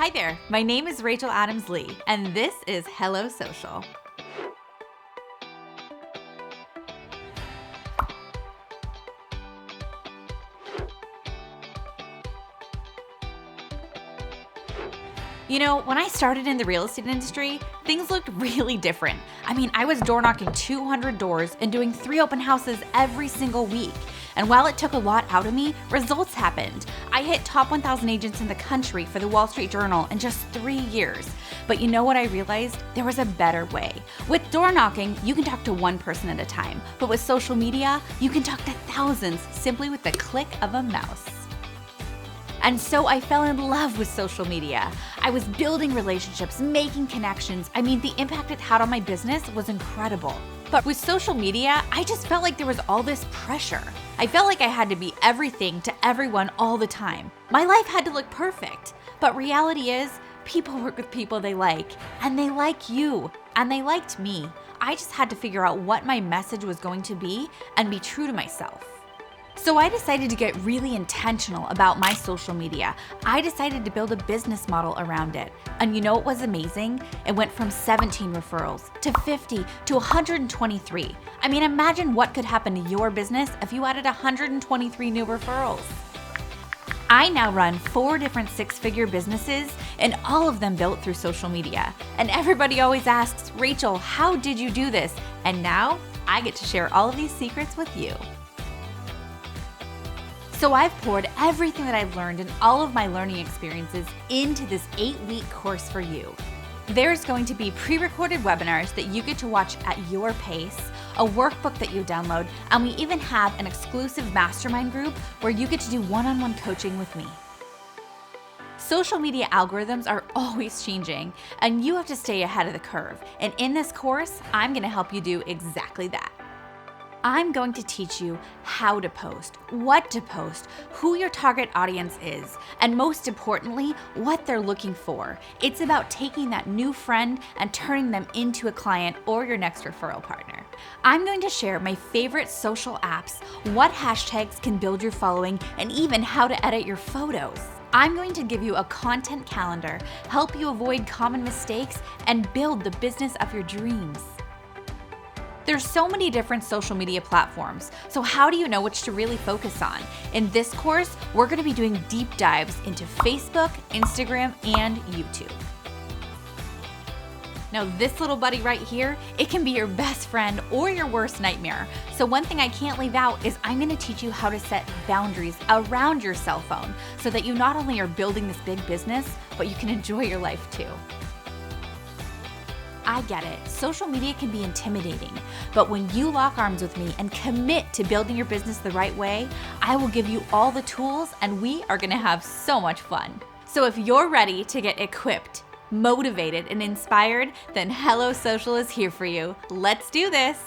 Hi there, my name is Rachel Adams Lee, and this is Hello Social. You know, when I started in the real estate industry, things looked really different. I was door knocking 200 doors and doing 3 open houses every single week. And while it took a lot out of me, results happened. I hit top 1,000 agents in the country for the Wall Street Journal in just 3 years. But you know what I realized? There was a better way. With door knocking, you can talk to one person at a time. But with social media, you can talk to thousands simply with the click of a mouse. And so I fell in love with social media. I was building relationships, making connections. The impact it had on my business was incredible. But with social media, I just felt like there was all this pressure. I felt like I had to be everything to everyone all the time. My life had to look perfect. But reality is, people work with people they like, and they like you, and they liked me. I just had to figure out what my message was going to be and be true to myself. So I decided to get really intentional about my social media. I decided to build a business model around it. And you know what was amazing? It went from 17 referrals to 50 to 123. Imagine what could happen to your business if you added 123 new referrals. I now run 4 different 6-figure businesses, and all of them built through social media. And everybody always asks, Rachel, how did you do this? And now I get to share all of these secrets with you. So I've poured everything that I've learned and all of my learning experiences into this 8-week course for you. There's going to be pre-recorded webinars that you get to watch at your pace, a workbook that you download, and we even have an exclusive mastermind group where you get to do one-on-one coaching with me. Social media algorithms are always changing, and you have to stay ahead of the curve. And in this course, I'm going to help you do exactly that. I'm going to teach you how to post, what to post, who your target audience is, and most importantly, what they're looking for. It's about taking that new friend and turning them into a client or your next referral partner. I'm going to share my favorite social apps, what hashtags can build your following, and even how to edit your photos. I'm going to give you a content calendar, help you avoid common mistakes, and build the business of your dreams. There's so many different social media platforms, so how do you know which to really focus on? In this course, we're going to be doing deep dives into Facebook, Instagram, and YouTube. Now this little buddy right here, it can be your best friend or your worst nightmare. So one thing I can't leave out is I'm going to teach you how to set boundaries around your cell phone so that you not only are building this big business, but you can enjoy your life too. I get it. Social media can be intimidating, but when you lock arms with me and commit to building your business the right way, I will give you all the tools and we are going to have so much fun. So if you're ready to get equipped, motivated, and inspired, then Hello Social is here for you. Let's do this.